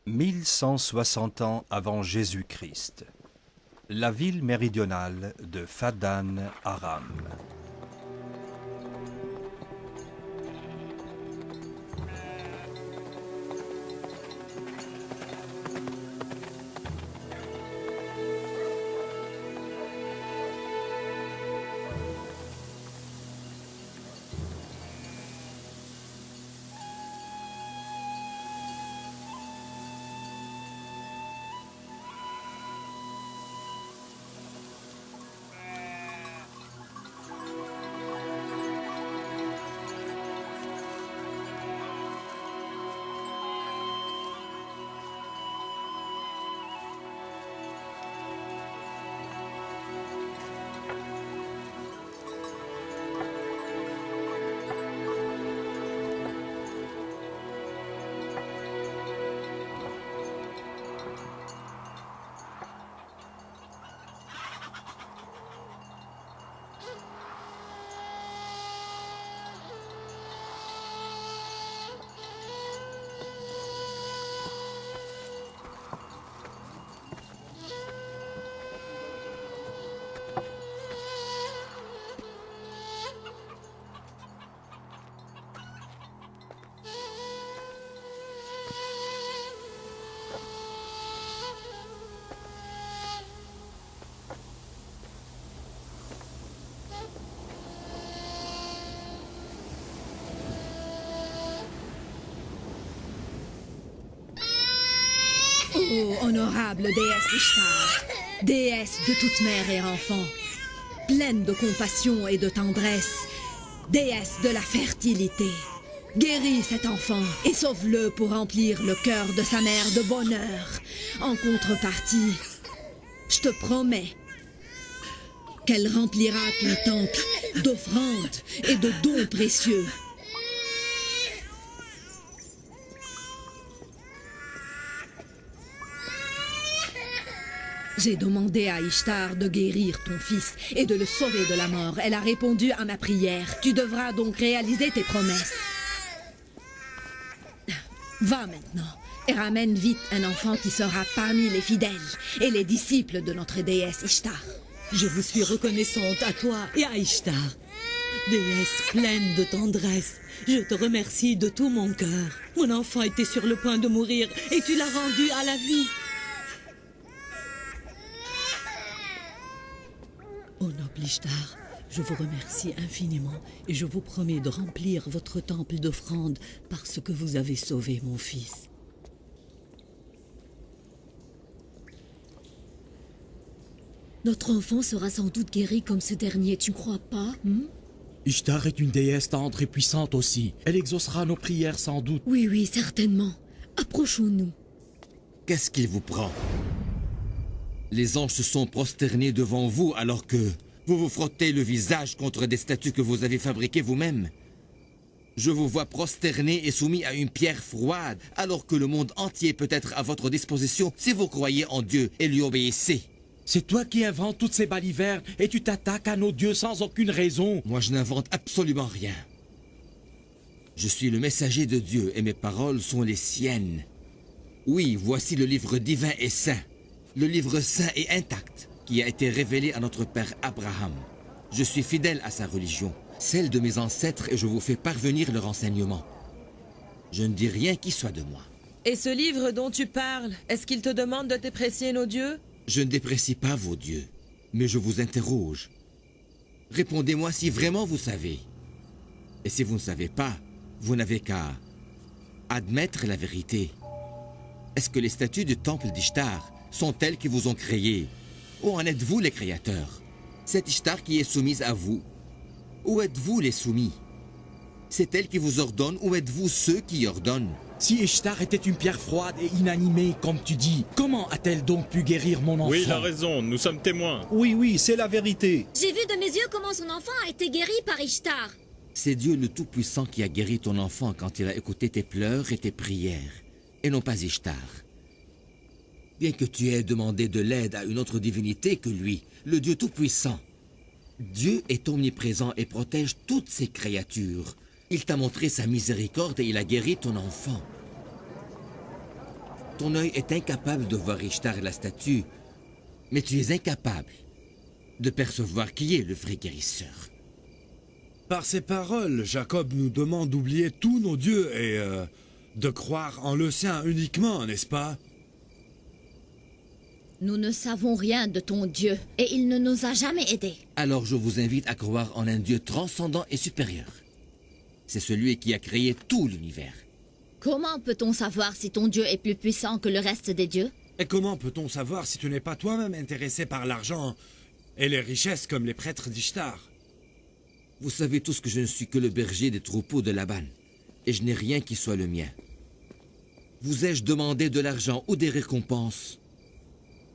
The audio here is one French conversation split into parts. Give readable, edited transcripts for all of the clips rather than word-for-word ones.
1160 ans avant Jésus-Christ. La ville méridionale de Fadan Aram. Ô honorable déesse Ishtar, déesse de toute mère et enfant, pleine de compassion et de tendresse, déesse de la fertilité, guéris cet enfant et sauve-le pour remplir le cœur de sa mère de bonheur. En contrepartie, je te promets qu'elle remplira ton temple d'offrandes et de dons précieux. J'ai demandé à Ishtar de guérir ton fils et de le sauver de la mort. Elle a répondu à ma prière. Tu devras donc réaliser tes promesses. Va maintenant et ramène vite un enfant qui sera parmi les fidèles et les disciples de notre déesse Ishtar. Je vous suis reconnaissante à toi et à Ishtar. Déesse pleine de tendresse, je te remercie de tout mon cœur. Mon enfant était sur le point de mourir et tu l'as rendu à la vie. Ô noble Ishtar, je vous remercie infiniment et je vous promets de remplir votre temple d'offrandes parce que vous avez sauvé mon fils. Notre enfant sera sans doute guéri comme ce dernier, tu ne crois pas? Ishtar est une déesse tendre et puissante aussi. Elle exaucera nos prières sans doute. Oui, oui, certainement. Approchons-nous. Qu'est-ce qu'il vous prend? Les anges se sont prosternés devant vous alors que vous vous frottez le visage contre des statues que vous avez fabriquées vous-même. Je vous vois prosterné et soumis à une pierre froide alors que le monde entier peut être à votre disposition si vous croyez en Dieu et lui obéissez. C'est toi qui inventes toutes ces balivernes et tu t'attaques à nos dieux sans aucune raison. Moi, je n'invente absolument rien. Je suis le messager de Dieu et mes paroles sont les siennes. Oui, voici le livre divin et saint. Le livre saint et intact qui a été révélé à notre père Abraham. Je suis fidèle à sa religion, celle de mes ancêtres, et je vous fais parvenir leur enseignement. Je ne dis rien qui soit de moi. Et ce livre dont tu parles, est-ce qu'il te demande de déprécier nos dieux? Je ne déprécie pas vos dieux, mais je vous interroge. Répondez-moi si vraiment vous savez. Et si vous ne savez pas, vous n'avez qu'à admettre la vérité. Est-ce que les statues du temple d'Ishtar sont elles qui vous ont créé? Ou en êtes-vous les créateurs? C'est Ishtar qui est soumise à vous. Ou êtes-vous les soumis? C'est elle qui vous ordonne ou êtes-vous ceux qui ordonnent? Si Ishtar était une pierre froide et inanimée, comme tu dis, comment a-t-elle donc pu guérir mon enfant? Oui, il a raison, nous sommes témoins. Oui, c'est la vérité. J'ai vu de mes yeux comment son enfant a été guéri par Ishtar. C'est Dieu le Tout-Puissant qui a guéri ton enfant quand il a écouté tes pleurs et tes prières, et non pas Ishtar. Bien que tu aies demandé de l'aide à une autre divinité que lui, le Dieu Tout-Puissant, Dieu est omniprésent et protège toutes ses créatures. Il t'a montré sa miséricorde et il a guéri ton enfant. Ton œil est incapable de voir Ishtar et la statue, mais tu es incapable de percevoir qui est le vrai guérisseur. Par ces paroles, Jacob nous demande d'oublier tous nos dieux et de croire en le sien uniquement, n'est-ce pas? Nous ne savons rien de ton Dieu, et il ne nous a jamais aidés. Alors je vous invite à croire en un Dieu transcendant et supérieur. C'est celui qui a créé tout l'univers. Comment peut-on savoir si ton Dieu est plus puissant que le reste des dieux? Et comment peut-on savoir si tu n'es pas toi-même intéressé par l'argent et les richesses comme les prêtres d'Ishtar? Vous savez tous que je ne suis que le berger des troupeaux de Laban, et je n'ai rien qui soit le mien. Vous ai-je demandé de l'argent ou des récompenses?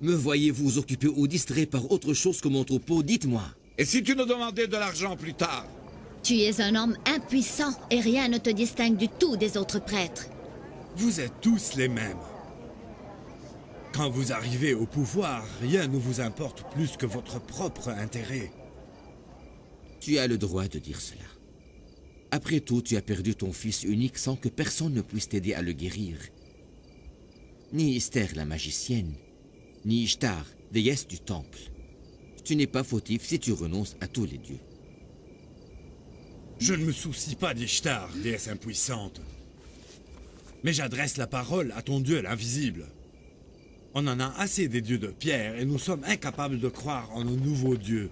Me voyez-vous occupé ou distrait par autre chose que mon troupeau? Dites-moi. Et si tu nous demandais de l'argent plus tard? Tu es un homme impuissant et rien ne te distingue du tout des autres prêtres. Vous êtes tous les mêmes. Quand vous arrivez au pouvoir, rien ne vous importe plus que votre propre intérêt. Tu as le droit de dire cela. Après tout, tu as perdu ton fils unique sans que personne ne puisse t'aider à le guérir. Ni Esther la magicienne, ni Ishtar, déesse du temple. Tu n'es pas fautif si tu renonces à tous les dieux. Je ne me soucie pas d'Ishtar, déesse impuissante. Mais j'adresse la parole à ton Dieu l'invisible. On en a assez des dieux de pierre et nous sommes incapables de croire en nos nouveaux dieux.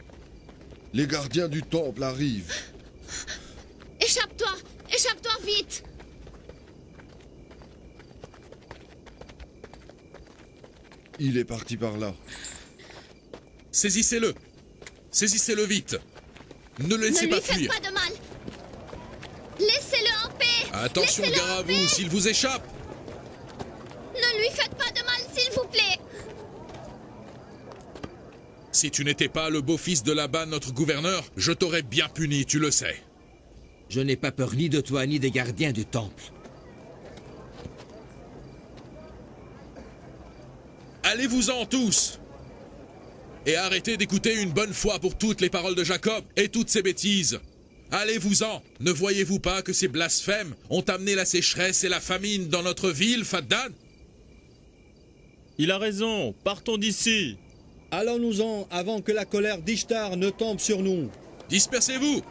Les gardiens du temple arrivent. Échappe-toi! Échappe-toi vite! Il est parti par là. Saisissez-le! Saisissez-le vite! Ne le laissez pas fuir! Ne lui faites pas de mal! Laissez-le en paix! Attention, gare à vous, s'il vous échappe! Ne lui faites pas de mal, s'il vous plaît! Si tu n'étais pas le beau-fils de Laban, notre gouverneur, je t'aurais bien puni, tu le sais. Je n'ai pas peur ni de toi, ni des gardiens du temple. Allez-vous-en tous! Et arrêtez d'écouter une bonne fois pour toutes les paroles de Jacob et toutes ces bêtises. Allez-vous-en! Ne voyez-vous pas que ces blasphèmes ont amené la sécheresse et la famine dans notre ville, Faddan? Il a raison, partons d'ici. Allons-nous-en avant que la colère d'Ishtar ne tombe sur nous. Dispersez-vous!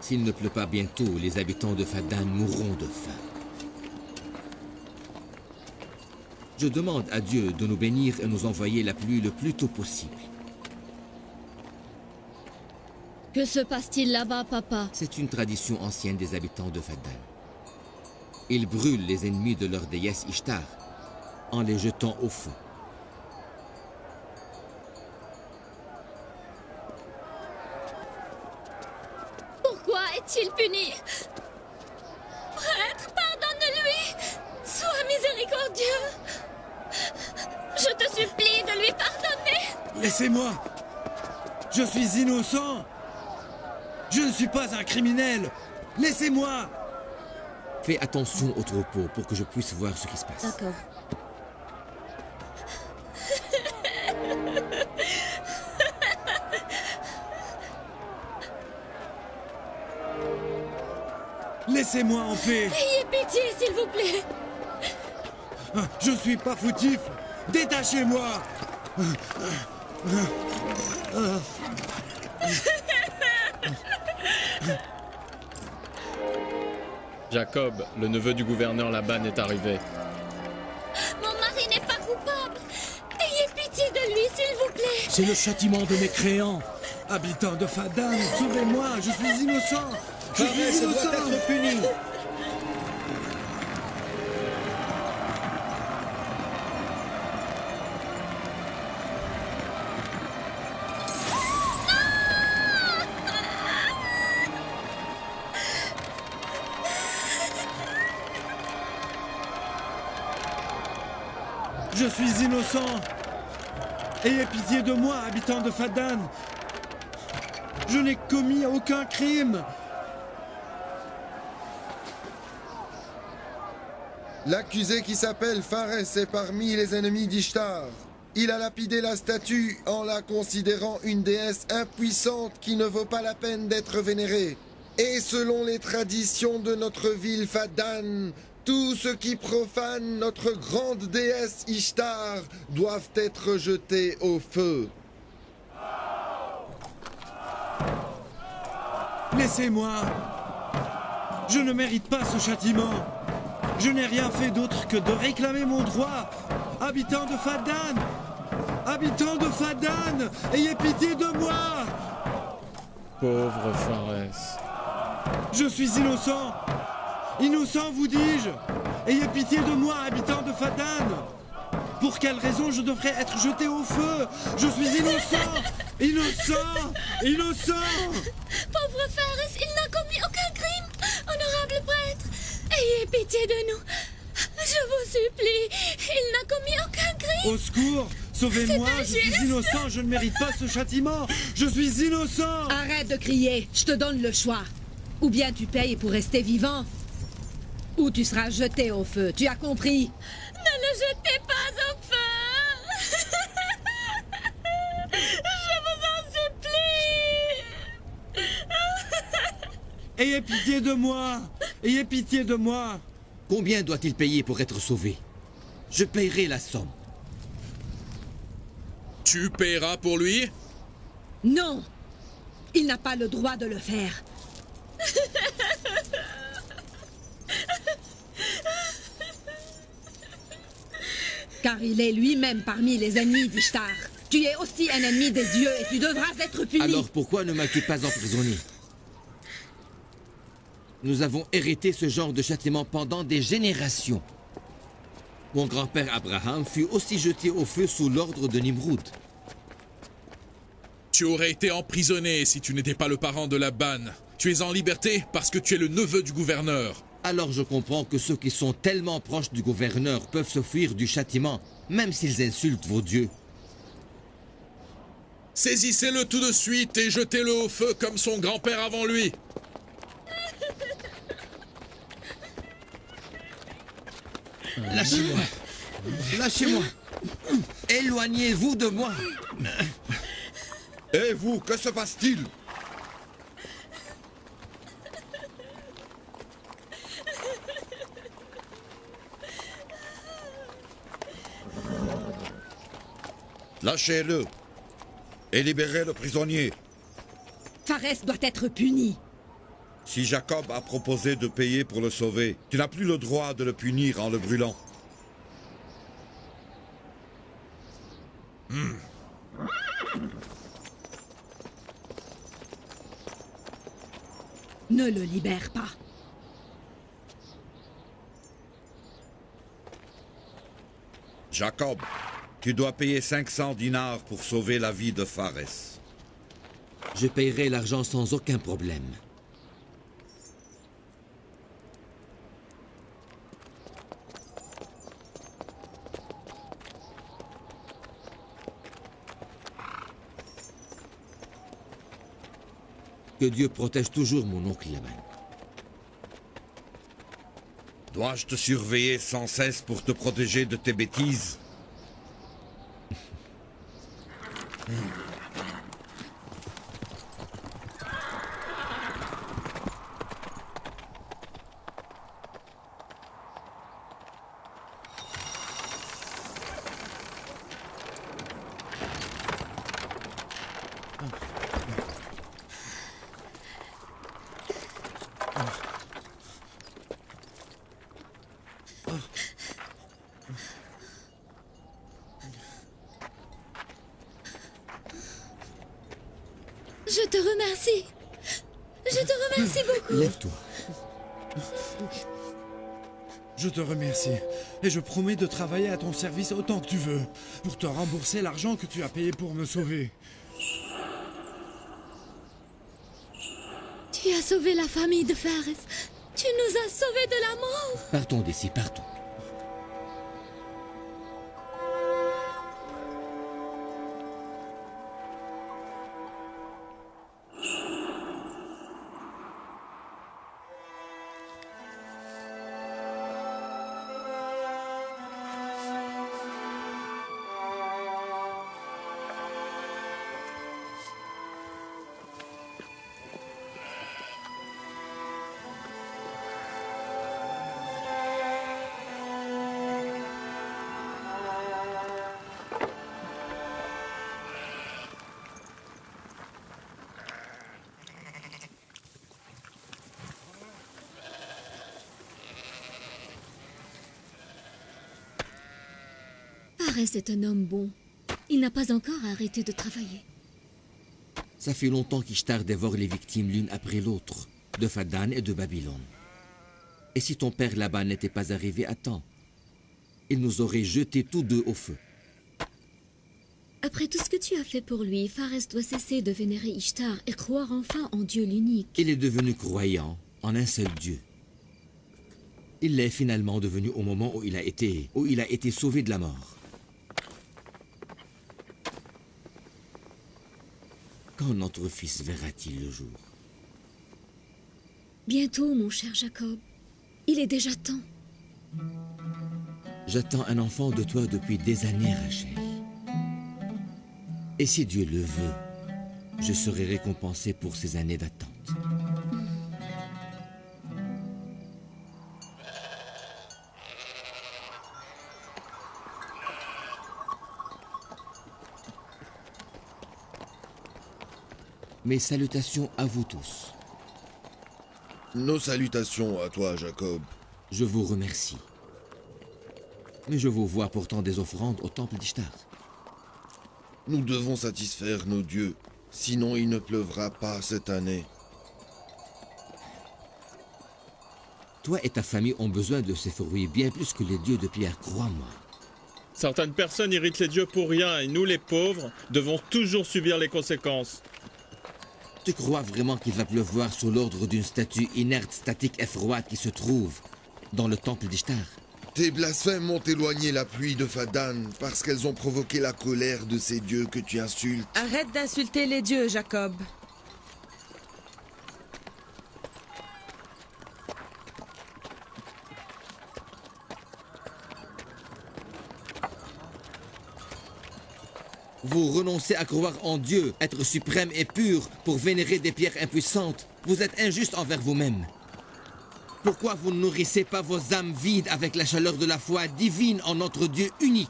S'il ne pleut pas bientôt, les habitants de Faddan mourront de faim. Je demande à Dieu de nous bénir et nous envoyer la pluie le plus tôt possible. Que se passe-t-il là-bas, papa? C'est une tradition ancienne des habitants de Faddan. Ils brûlent les ennemis de leur déesse Ishtar en les jetant au feu. Pourquoi est-il puni? Prêtre, pardonne-lui! Sois miséricordieux! Je te supplie de lui pardonner! Laissez-moi! Je suis innocent! Je ne suis pas un criminel! Laissez-moi! Fais attention au troupeau pour que je puisse voir ce qui se passe. D'accord. Laissez-moi en paix! Ayez pitié, s'il vous plaît! Je suis pas foutif! Détachez-moi! Jacob, le neveu du gouverneur Laban, est arrivé. Mon mari n'est pas coupable! Ayez pitié de lui, s'il vous plaît! C'est le châtiment de mes créants. Habitants de Fadan, sauvez-moi, je suis innocent. Je Pharès suis doit innocent. être puni. Je suis innocent. Ayez pitié de moi, habitants de Fadan. Je n'ai commis aucun crime. L'accusé qui s'appelle Pharès est parmi les ennemis d'Ishtar. Il a lapidé la statue en la considérant une déesse impuissante qui ne vaut pas la peine d'être vénérée. Et selon les traditions de notre ville Fadan, tous ceux qui profanent notre grande déesse Ishtar doivent être jetés au feu. Laissez-moi. Je ne mérite pas ce châtiment. Je n'ai rien fait d'autre que de réclamer mon droit. Habitants de Fadan! Habitants de Fadan! Ayez pitié de moi! Pauvre Pharès. Je suis innocent! Innocent, vous dis-je! Ayez pitié de moi, habitants de Fadan! Pour quelle raison je devrais être jeté au feu? Je suis innocent! Innocent! Innocent! Pauvre Pharès, il n'a commis aucun crime! Honorable prêtre, ayez pitié de nous! Je vous supplie, il n'a commis aucun crime! Au secours! Sauvez-moi, je suis innocent, je ne mérite pas ce châtiment! Je suis innocent! Arrête de crier, je te donne le choix. Ou bien tu payes pour rester vivant, ou tu seras jeté au feu, tu as compris? Ne le jetez pas au feu! Je vous en supplie! Ayez pitié de moi! Ayez pitié de moi! Combien doit-il payer pour être sauvé? Je paierai la somme. Tu paieras pour lui? Non! Il n'a pas le droit de le faire. Car il est lui-même parmi les ennemis d'Ishtar. Tu es aussi un ennemi des dieux et tu devras être puni. Alors pourquoi ne m'as-tu pas emprisonné? Nous avons hérité ce genre de châtiment pendant des générations. Mon grand-père Abraham fut aussi jeté au feu sous l'ordre de Nimrod. Tu aurais été emprisonné si tu n'étais pas le parent de Laban. Tu es en liberté parce que tu es le neveu du gouverneur. Alors je comprends que ceux qui sont tellement proches du gouverneur peuvent se fuir du châtiment, même s'ils insultent vos dieux. Saisissez-le tout de suite et jetez-le au feu comme son grand-père avant lui. Lâchez-moi. Lâchez-moi. Éloignez-vous de moi. Et vous, que se passe-t-il? Lâchez-le et libérez le prisonnier. Pharès doit être puni. Si Jacob a proposé de payer pour le sauver, tu n'as plus le droit de le punir en le brûlant. Ne le libère pas. Jacob, tu dois payer 500 dinars pour sauver la vie de Pharès. Je paierai l'argent sans aucun problème. Que Dieu protège toujours mon oncle Laban. Dois-je te surveiller sans cesse pour te protéger de tes bêtises? te remercie. Je te remercie beaucoup. Lève-toi. Je te remercie. Et je promets de travailler à ton service autant que tu veux, pour te rembourser l'argent que tu as payé pour me sauver. Tu as sauvé la famille de Fares. Tu nous as sauvés de la mort. Partons d'ici, partons. Fares est un homme bon. Il n'a pas encore arrêté de travailler. Ça fait longtemps qu'Ishtar dévore les victimes l'une après l'autre, de Fadan et de Babylone. Et si ton père là-bas n'était pas arrivé à temps, il nous aurait jetés tous deux au feu. Après tout ce que tu as fait pour lui, Fares doit cesser de vénérer Ishtar et croire enfin en Dieu l'unique. Il est devenu croyant en un seul Dieu. Il l'est finalement devenu au moment où il a été sauvé de la mort. Quand notre fils verra-t-il le jour? Bientôt, mon cher Jacob. Il est déjà temps. J'attends un enfant de toi depuis des années, Rachel. Et si Dieu le veut, je serai récompensé pour ces années d'attente. Mes salutations à vous tous. Nos salutations à toi, Jacob. Je vous remercie. Mais je vous vois pourtant des offrandes au temple d'Ishtar. Nous devons satisfaire nos dieux, sinon il ne pleuvra pas cette année. Toi et ta famille ont besoin de ces fruits bien plus que les dieux de pierre, crois-moi. Certaines personnes irritent les dieux pour rien et nous, les pauvres, devons toujours subir les conséquences. Tu crois vraiment qu'il va pleuvoir sous l'ordre d'une statue inerte, statique et froide qui se trouve dans le temple d'Ishtar? Tes blasphèmes ont éloigné la pluie de Fadan parce qu'elles ont provoqué la colère de ces dieux que tu insultes. Arrête d'insulter les dieux, Jacob. Vous renoncez à croire en Dieu, être suprême et pur, pour vénérer des pierres impuissantes. Vous êtes injuste envers vous-même. Pourquoi vous ne nourrissez pas vos âmes vides avec la chaleur de la foi divine en notre Dieu unique?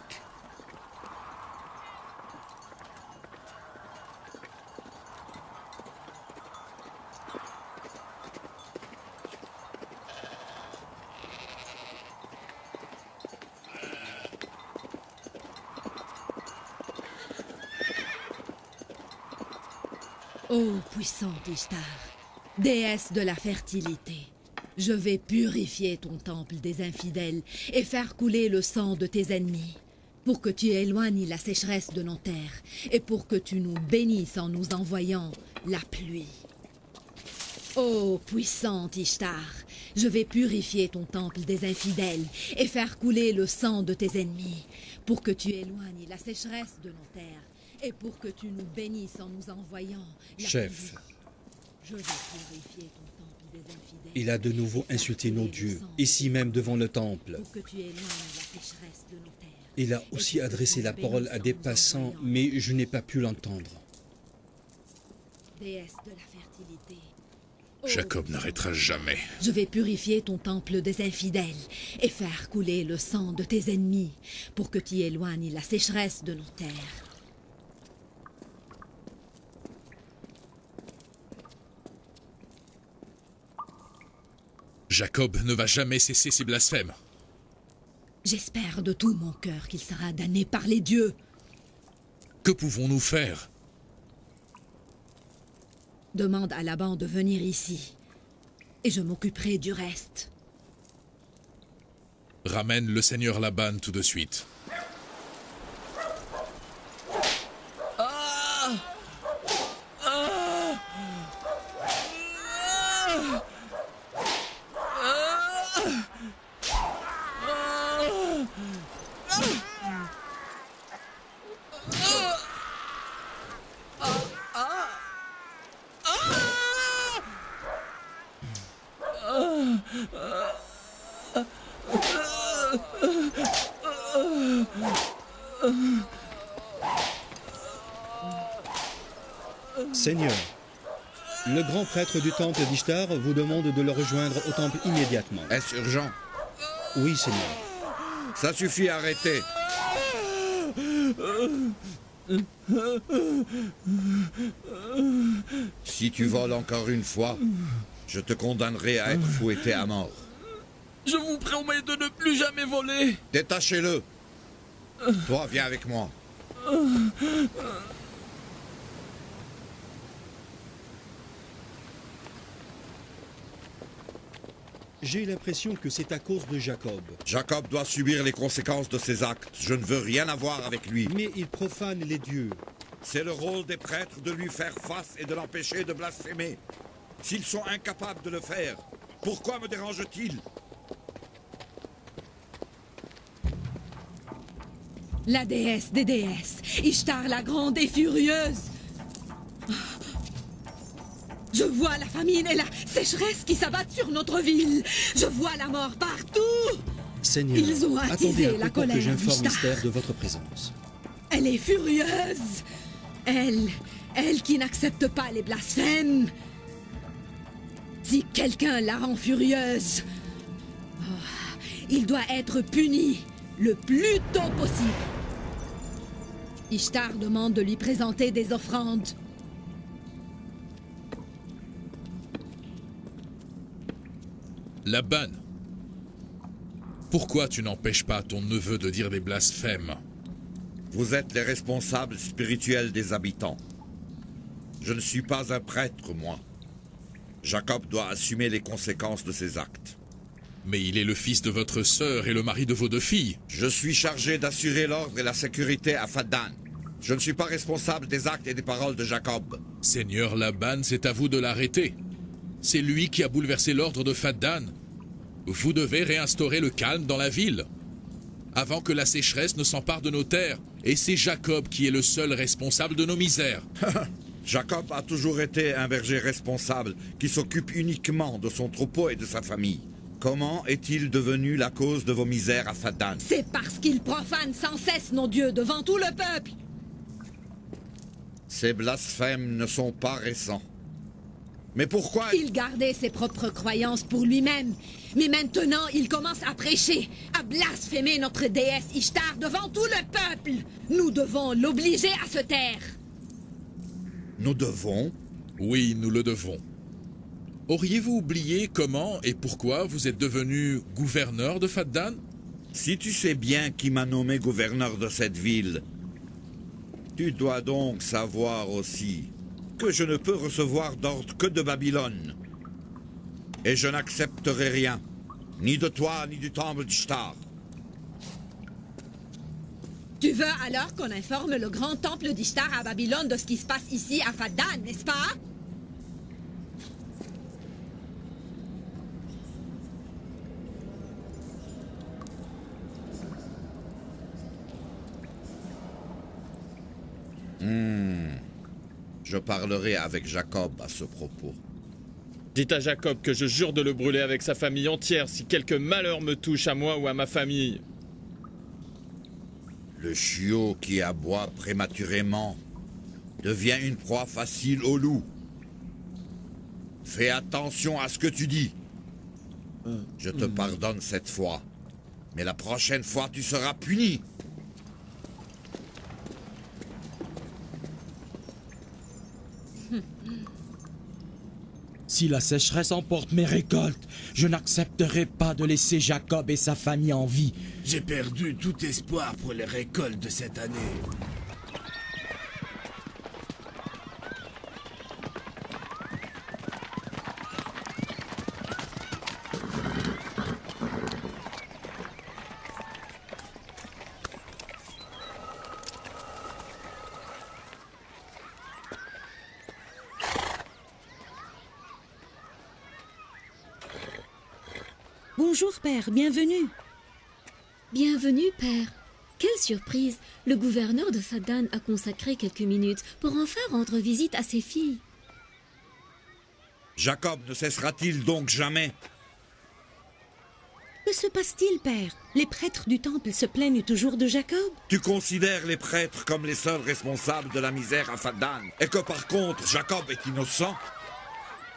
Ô puissante Ishtar, déesse de la fertilité, je vais purifier ton temple des infidèles et faire couler le sang de tes ennemis, pour que tu éloignes la sécheresse de nos terres et pour que tu nous bénisses en nous envoyant la pluie. Ô puissante Ishtar, je vais purifier ton temple des infidèles et faire couler le sang de tes ennemis, pour que tu éloignes la sécheresse de nos terres et pour que tu nous bénisses en nous envoyant la Chef, pluie. Je vais purifier ton temple des infidèles. il a de nouveau insulté nos dieux, ici même devant le temple. Pour que tu éloignes la sécheresse de nos terres. Il a aussi adressé la parole à des passants, mais je n'ai pas pu l'entendre. Déesse de la fertilité. Jacob n'arrêtera jamais. Je vais purifier ton temple des infidèles et faire couler le sang de tes ennemis pour que tu éloignes la sécheresse de nos terres. Jacob ne va jamais cesser ses blasphèmes. J'espère de tout mon cœur qu'il sera damné par les dieux. Que pouvons-nous faire? Demande à Laban de venir ici. Et je m'occuperai du reste. Ramène le seigneur Laban tout de suite. Seigneur, le grand prêtre du temple d'Ishtar vous demande de le rejoindre au temple immédiatement. Est-ce urgent? Oui, Seigneur. Ça suffit, arrêtez. Si tu voles encore une fois, je te condamnerai à être fouetté à mort. Je vous promets de ne plus jamais voler. Détachez-le. Toi, viens avec moi. J'ai l'impression que c'est à cause de Jacob. Jacob doit subir les conséquences de ses actes. Je ne veux rien avoir avec lui. Mais il profane les dieux. C'est le rôle des prêtres de lui faire face et de l'empêcher de blasphémer. S'ils sont incapables de le faire, pourquoi me dérange-t-il? La déesse des déesses, Ishtar la grande et furieuse. Je vois la famine et la sécheresse qui s'abattent sur notre ville. Je vois la mort partout. Seigneur, ils ont attisé attendez un la peu pour colère que j'informe d'Ishtar. Esther de votre présence. Elle est furieuse. Elle qui n'accepte pas les blasphèmes. Si quelqu'un la rend furieuse, il doit être puni le plus tôt possible. Ishtar demande de lui présenter des offrandes. Laban, pourquoi tu n'empêches pas ton neveu de dire des blasphèmes? Vous êtes les responsables spirituels des habitants. Je ne suis pas un prêtre, moi. Jacob doit assumer les conséquences de ses actes. Mais il est le fils de votre sœur et le mari de vos deux filles. Je suis chargé d'assurer l'ordre et la sécurité à Faddan. Je ne suis pas responsable des actes et des paroles de Jacob. Seigneur Laban, c'est à vous de l'arrêter. C'est lui qui a bouleversé l'ordre de Faddan. Vous devez réinstaurer le calme dans la ville, avant que la sécheresse ne s'empare de nos terres. Et c'est Jacob qui est le seul responsable de nos misères. Jacob a toujours été un berger responsable qui s'occupe uniquement de son troupeau et de sa famille. Comment est-il devenu la cause de vos misères à Faddan? C'est parce qu'il profane sans cesse nos dieux devant tout le peuple. Ces blasphèmes ne sont pas récents. Mais pourquoi... Il gardait ses propres croyances pour lui-même. Mais maintenant, il commence à prêcher, à blasphémer notre déesse Ishtar devant tout le peuple. Nous devons l'obliger à se taire. Nous devons? Oui, nous le devons. Auriez-vous oublié comment et pourquoi vous êtes devenu gouverneur de Faddan? Si tu sais bien qui m'a nommé gouverneur de cette ville, tu dois donc savoir aussi que je ne peux recevoir d'ordre que de Babylone. Et je n'accepterai rien, ni de toi, ni du temple d'Ishtar. Tu veux alors qu'on informe le grand temple d'Ishtar à Babylone de ce qui se passe ici à Faddan, n'est-ce pas? Je parlerai avec Jacob à ce propos. Dites à Jacob que je jure de le brûler avec sa famille entière si quelque malheur me touche à moi ou à ma famille. Le chiot qui aboie prématurément devient une proie facile au loup. Fais attention à ce que tu dis. Je te pardonne cette fois, mais la prochaine fois tu seras puni. Si la sécheresse emporte mes récoltes, je n'accepterai pas de laisser Jacob et sa famille en vie. J'ai perdu tout espoir pour les récoltes de cette année. Bonjour, père, bienvenue. Bienvenue, père. Quelle surprise! Le gouverneur de Fadan a consacré quelques minutes pour enfin rendre visite à ses filles. Jacob ne cessera-t-il donc jamais? Que se passe-t-il, père? Les prêtres du temple se plaignent toujours de Jacob? Tu considères les prêtres comme les seuls responsables de la misère à Fadan, et que par contre Jacob est innocent?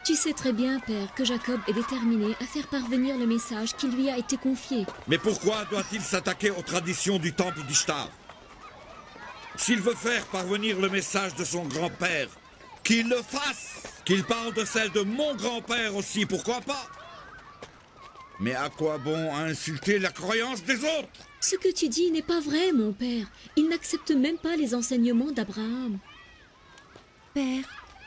Tu sais très bien, père, que Jacob est déterminé à faire parvenir le message qui lui a été confié. Mais pourquoi doit-il s'attaquer aux traditions du temple d'Ishtar? S'il veut faire parvenir le message de son grand-père, qu'il le fasse! Qu'il parle de celle de mon grand-père aussi, pourquoi pas? Mais à quoi bon insulter la croyance des autres? Ce que tu dis n'est pas vrai, mon père. Il n'accepte même pas les enseignements d'Abraham. Père,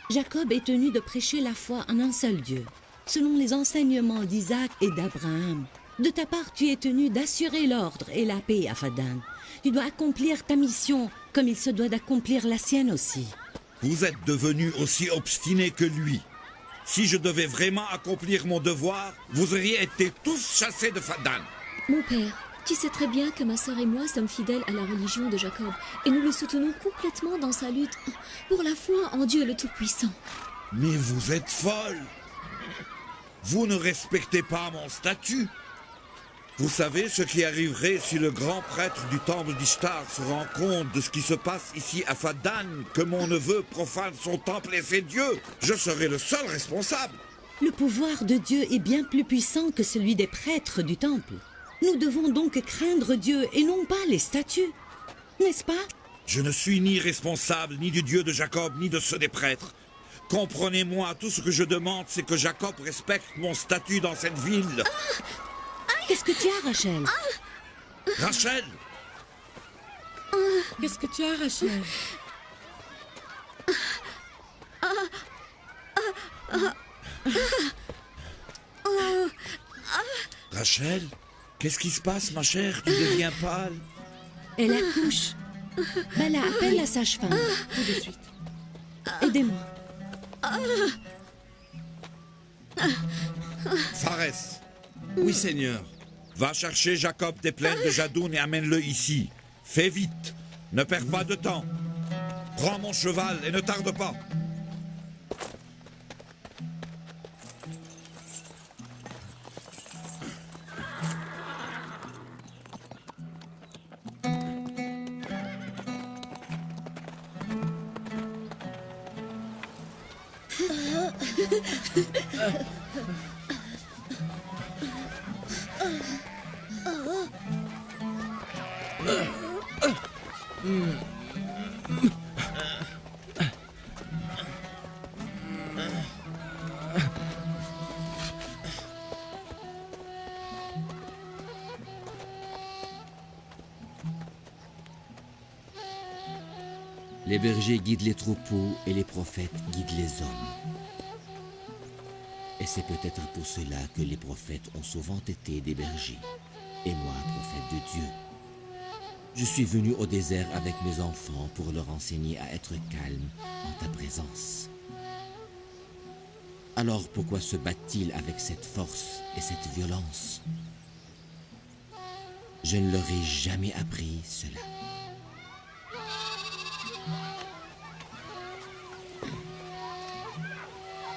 Jacob est tenu de prêcher la foi en un seul Dieu, selon les enseignements d'Isaac et d'Abraham. De ta part, tu es tenu d'assurer l'ordre et la paix à Fadan. Tu dois accomplir ta mission comme il se doit d'accomplir la sienne aussi. Vous êtes devenu aussi obstiné que lui. Si je devais vraiment accomplir mon devoir, vous auriez été tous chassés de Fadan. Mon père, tu sais très bien que ma sœur et moi sommes fidèles à la religion de Jacob et nous le soutenons complètement dans sa lutte pour la foi en Dieu le Tout-Puissant. Mais vous êtes folle. Vous ne respectez pas mon statut. Vous savez ce qui arriverait si le grand prêtre du temple d'Ishtar se rend compte de ce qui se passe ici à Fadan, que mon neveu profane son temple et ses dieux? Je serai le seul responsable. Le pouvoir de Dieu est bien plus puissant que celui des prêtres du temple. Nous devons donc craindre Dieu et non pas les statues, n'est-ce pas? Je ne suis ni responsable ni du Dieu de Jacob ni de ceux des prêtres. Comprenez-moi, tout ce que je demande, c'est que Jacob respecte mon statut dans cette ville. Qu'est-ce que tu as, Rachel? Rachel! Qu'est-ce que tu as, Rachel? Rachel, qu'est-ce qui se passe, ma chère? Tu deviens pâle. Elle accouche. Bala, appelle la sage-femme. Tout de suite. Aidez-moi. Pharès. Oui, Seigneur. Va chercher Jacob des plaines de Jadoun et amène-le ici. Fais vite. Ne perds pas de temps. Prends mon cheval et ne tarde pas. Les bergers guident les troupeaux et les prophètes guident les hommes. Et c'est peut-être pour cela que les prophètes ont souvent été des bergers, et moi, prophète de Dieu. Je suis venu au désert avec mes enfants pour leur enseigner à être calmes en ta présence. Alors pourquoi se battent-ils avec cette force et cette violence? Je ne leur ai jamais appris cela.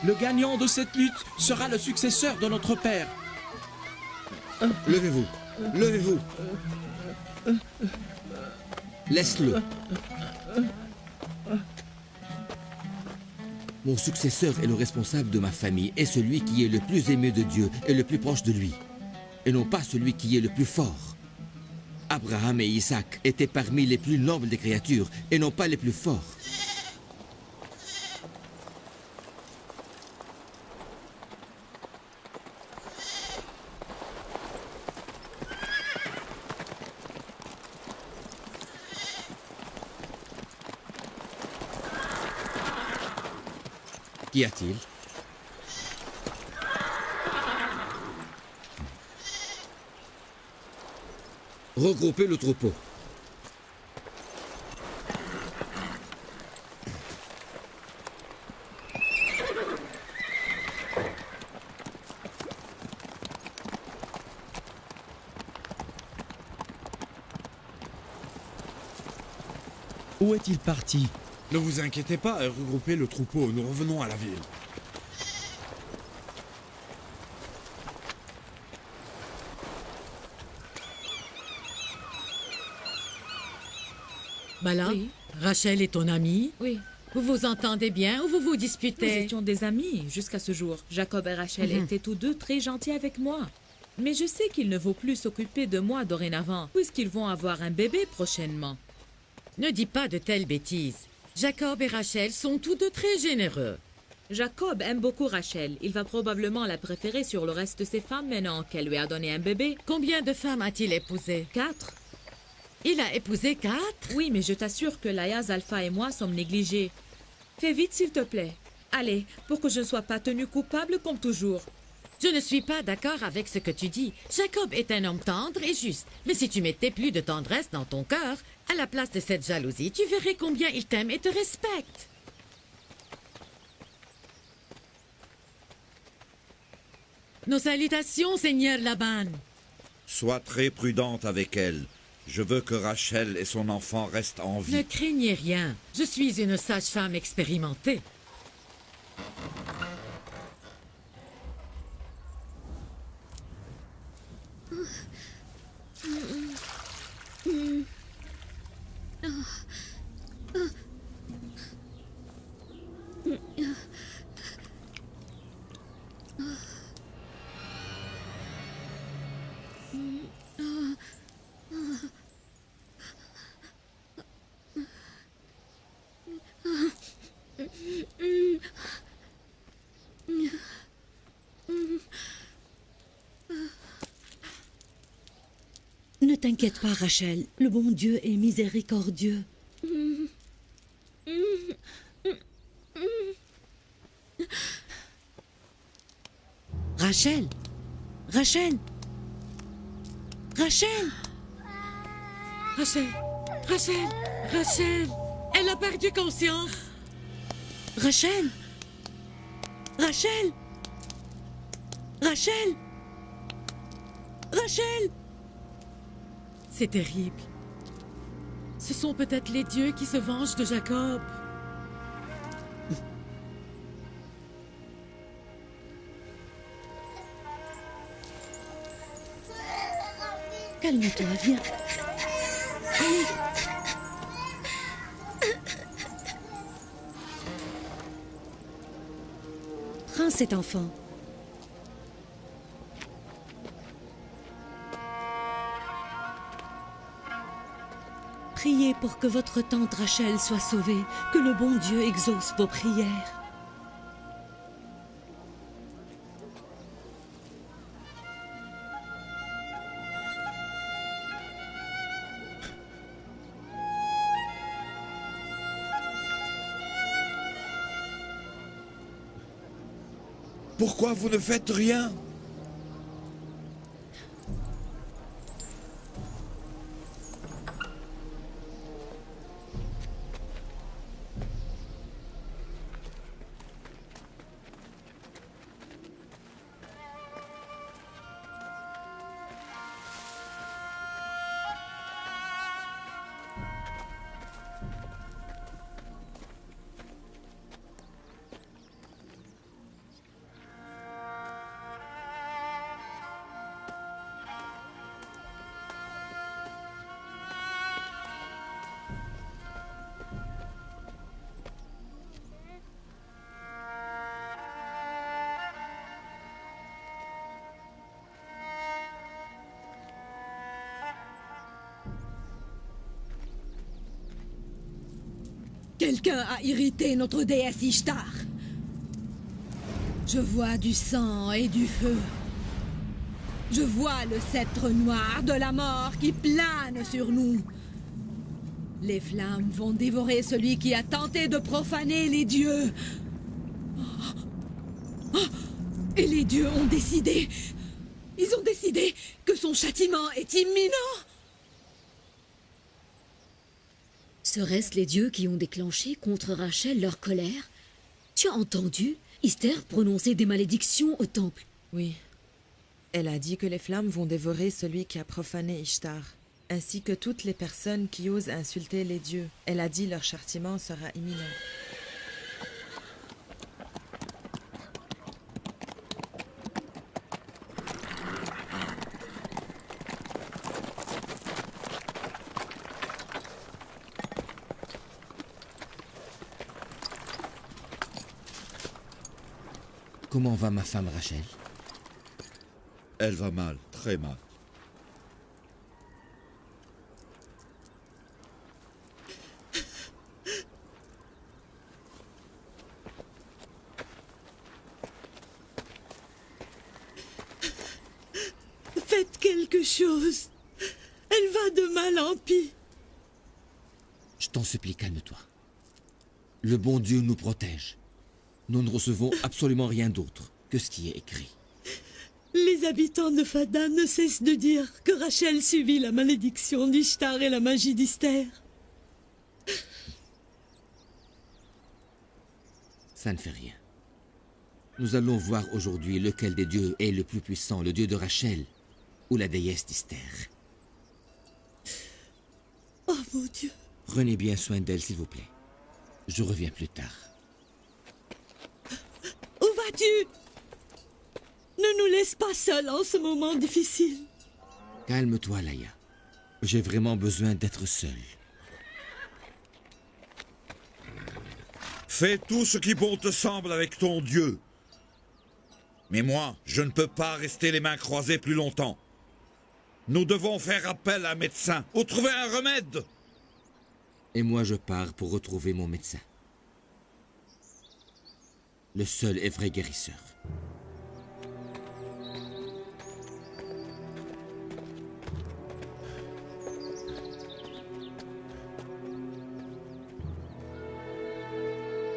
Le gagnant de cette lutte sera le successeur de notre père. Levez-vous, levez-vous. Laisse-le. Mon successeur est le responsable de ma famille et celui qui est le plus aimé de Dieu et le plus proche de lui, et non pas celui qui est le plus fort. Abraham et Isaac étaient parmi les plus nobles des créatures et non pas les plus forts. Qu'y a-t-il? Regroupez le troupeau. Où est-il parti? Ne vous inquiétez pas et regroupez le troupeau, nous revenons à la ville. Bala, Oui. Rachel est ton amie? Oui. Vous vous entendez bien ou vous vous Nous disputez? étions des amis jusqu'à ce jour. Jacob et Rachel étaient tous deux très gentils avec moi. Mais je sais qu'il ne vaut plus s'occuper de moi dorénavant, puisqu'ils vont avoir un bébé prochainement. Ne dis pas de telles bêtises. Jacob et Rachel sont tous deux très généreux. Jacob aime beaucoup Rachel. Il va probablement la préférer sur le reste de ses femmes maintenant qu'elle lui a donné un bébé. Combien de femmes a-t-il épousé? 4. Il a épousé 4? Oui, mais je t'assure que Laïa, Alpha et moi sommes négligés. Fais vite, s'il te plaît. Allez, pour que je ne sois pas tenue coupable comme toujours. Je ne suis pas d'accord avec ce que tu dis. Jacob est un homme tendre et juste. Mais si tu mettais plus de tendresse dans ton cœur, à la place de cette jalousie, tu verrais combien il t'aime et te respecte. Nos salutations, Seigneur Laban. Sois très prudente avec elle. Je veux que Rachel et son enfant restent en vie. Ne craignez rien. Je suis une sage-femme expérimentée. Ne t'inquiète pas, Rachel. Le bon Dieu est miséricordieux. Rachel! Rachel! Rachel! Rachel! Rachel! Rachel! Elle a perdu conscience! Rachel! Rachel! Rachel! Rachel! C'est terrible. Ce sont peut-être les dieux qui se vengent de Jacob. Calme-toi, viens. Allez. Prends cet enfant. Priez pour que votre tante Rachel soit sauvée, que le bon Dieu exauce vos prières. Pourquoi vous ne faites rien? Quelqu'un a irrité notre déesse Ishtar. Je vois du sang et du feu. Je vois le sceptre noir de la mort qui plane sur nous. Les flammes vont dévorer celui qui a tenté de profaner les dieux. Et les dieux ont décidé... Ils ont décidé que son châtiment est imminent. Seraient-ce les dieux qui ont déclenché contre Rachel leur colère? Tu as entendu Esther prononcer des malédictions au temple? Oui. Elle a dit que les flammes vont dévorer celui qui a profané Ishtar. ainsi que toutes les personnes qui osent insulter les dieux. Elle a dit leur châtiment sera imminent. Comment va ma femme Rachel? Elle va mal, très mal. Faites quelque chose. Elle va de mal en pis. Je t'en supplie, calme-toi. Le bon Dieu nous protège. Nous ne recevons absolument rien d'autre que ce qui est écrit. Les habitants de Fadan ne cessent de dire que Rachel subit la malédiction d'Ishtar et la magie d'Isther. Ça ne fait rien. Nous allons voir aujourd'hui lequel des dieux est le plus puissant, le dieu de Rachel ou la déesse d'Isther. Oh mon Dieu! Prenez bien soin d'elle, s'il vous plaît. Je reviens plus tard. Où vas-tu? Ne nous laisse pas seuls en ce moment difficile. Calme-toi, Laïa. J'ai vraiment besoin d'être seul. Fais tout ce qui bon te semble avec ton Dieu. Mais moi, je ne peux pas rester les mains croisées plus longtemps. Nous devons faire appel à un médecin ou trouver un remède. Et moi, je pars pour retrouver mon médecin. Le seul et vrai guérisseur.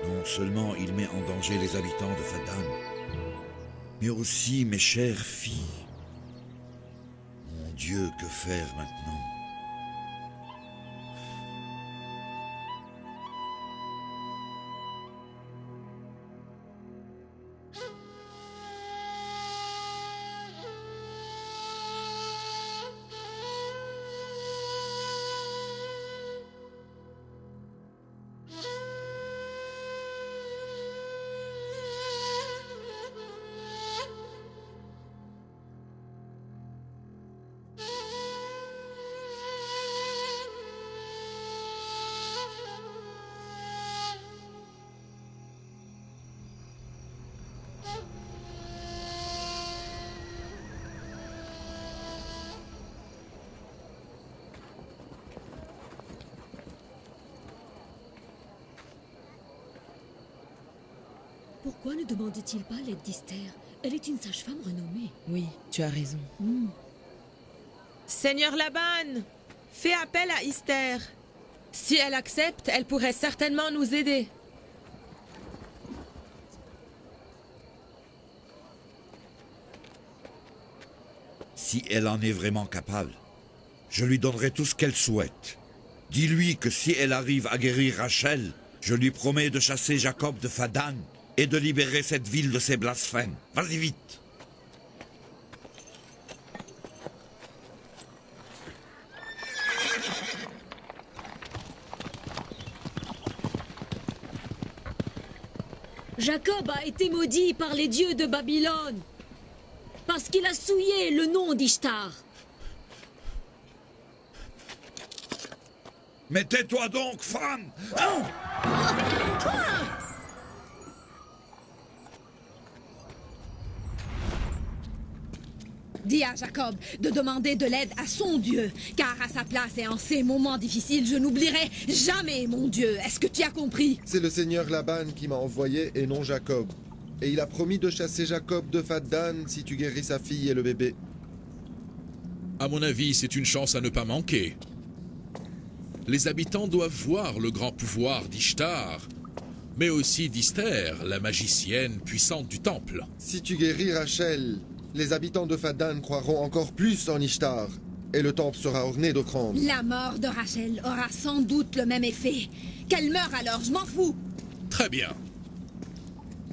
Non seulement il met en danger les habitants de Fadan, mais aussi mes chères filles. Mon Dieu, que faire maintenant? Pourquoi ne demande-t-il pas l'aide d'Esther? Elle est une sage-femme renommée. Oui, tu as raison. Seigneur Laban, fais appel à Esther. Si elle accepte, elle pourrait certainement nous aider. Si elle en est vraiment capable, je lui donnerai tout ce qu'elle souhaite. Dis-lui que si elle arrive à guérir Rachel, je lui promets de chasser Jacob de Fadan et de libérer cette ville de ses blasphèmes. Vas-y vite. Jacob a été maudit par les dieux de Babylone parce qu'il a souillé le nom d'Ishtar. Mais tais-toi donc, femme! Dis à Jacob de demander de l'aide à son Dieu, car à sa place et en ces moments difficiles, je n'oublierai jamais mon Dieu. Est-ce que tu as compris? C'est le seigneur Laban qui m'a envoyé et non Jacob. Et il a promis de chasser Jacob de Fadan si tu guéris sa fille et le bébé. À mon avis, c'est une chance à ne pas manquer. Les habitants doivent voir le grand pouvoir d'Ishtar, mais aussi d'Esther, la magicienne puissante du temple. Si tu guéris Rachel, les habitants de Fadan croiront encore plus en Ishtar, et le temple sera orné d'offrandes. La mort de Rachel aura sans doute le même effet. Qu'elle meure alors, je m'en fous. Très bien.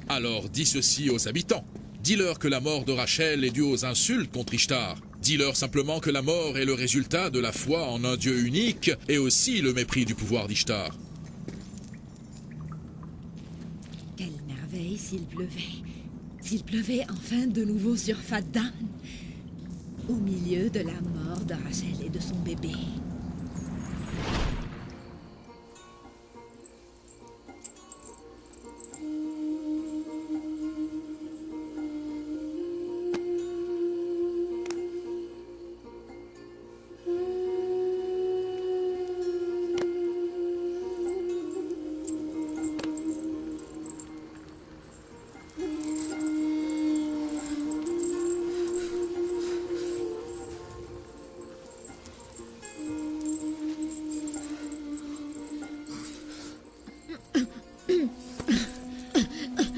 Alors dis ceci aux habitants. Dis-leur que la mort de Rachel est due aux insultes contre Ishtar. Dis-leur simplement que la mort est le résultat de la foi en un Dieu unique et aussi le mépris du pouvoir d'Ishtar. Quelle merveille s'il pleuvait. S'il pleuvait enfin de nouveau sur Fadan, au milieu de la mort de Rachel et de son bébé.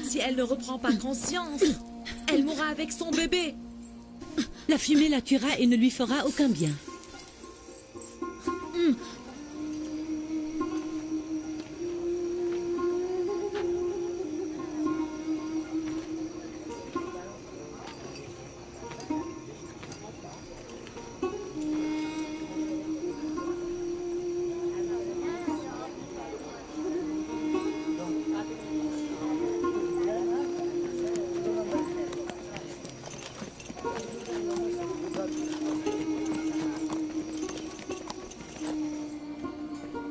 Si elle ne reprend pas conscience, elle mourra avec son bébé. La fumée la tuera et ne lui fera aucun bien.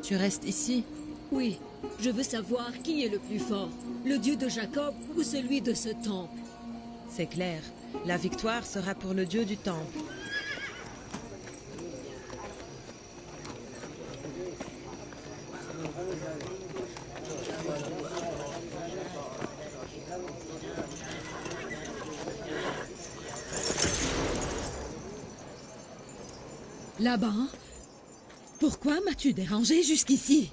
Tu restes ici? Oui, je veux savoir qui est le plus fort, le Dieu de Jacob ou celui de ce temple. C'est clair, la victoire sera pour le Dieu du temple. Laban, pourquoi m'as-tu dérangé jusqu'ici?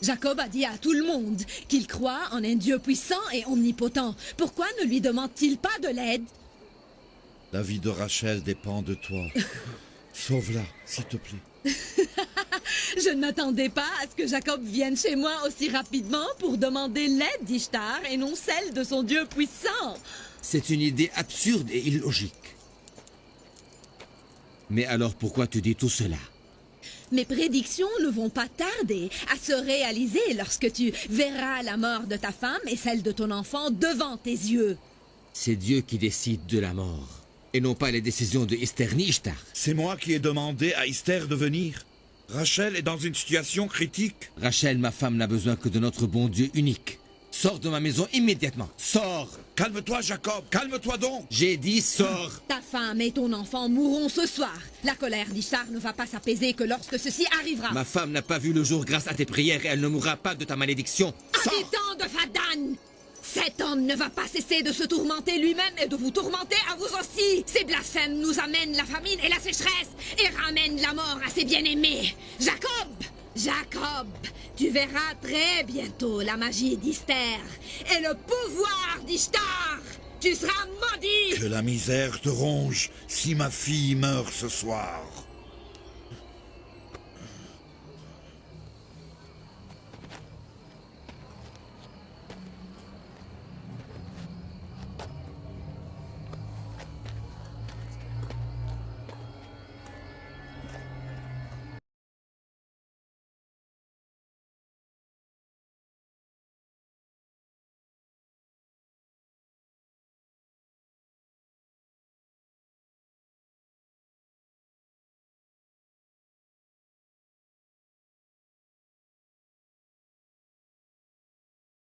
Jacob a dit à tout le monde qu'il croit en un Dieu puissant et omnipotent. Pourquoi ne lui demande-t-il pas de l'aide? La vie de Rachel dépend de toi. Sauve-la, s'il te plaît. Je ne m'attendais pas à ce que Jacob vienne chez moi aussi rapidement pour demander l'aide d'Ishtar et non celle de son Dieu puissant. C'est une idée absurde et illogique. Mais alors pourquoi tu dis tout cela? Mes prédictions ne vont pas tarder à se réaliser lorsque tu verras la mort de ta femme et celle de ton enfant devant tes yeux. C'est Dieu qui décide de la mort, et non pas les décisions de Esther ni Ishtar. C'est moi qui ai demandé à Esther de venir. Rachel est dans une situation critique. Rachel, ma femme, n'a besoin que de notre bon Dieu unique. Sors de ma maison immédiatement. Sors. Calme-toi, Jacob. Calme-toi donc. J'ai dit sors. Ta femme et ton enfant mourront ce soir. La colère d'Ishtar ne va pas s'apaiser que lorsque ceci arrivera. Ma femme n'a pas vu le jour grâce à tes prières et elle ne mourra pas de ta malédiction. Habitants de Fadan, cet homme ne va pas cesser de se tourmenter lui-même et de vous tourmenter à vous aussi. Ces blasphèmes nous amènent la famine et la sécheresse et ramènent la mort à ses bien-aimés. Jacob, tu verras très bientôt la magie d'Esther et le pouvoir d'Ishtar. Tu seras maudit. Que la misère te ronge si ma fille meurt ce soir.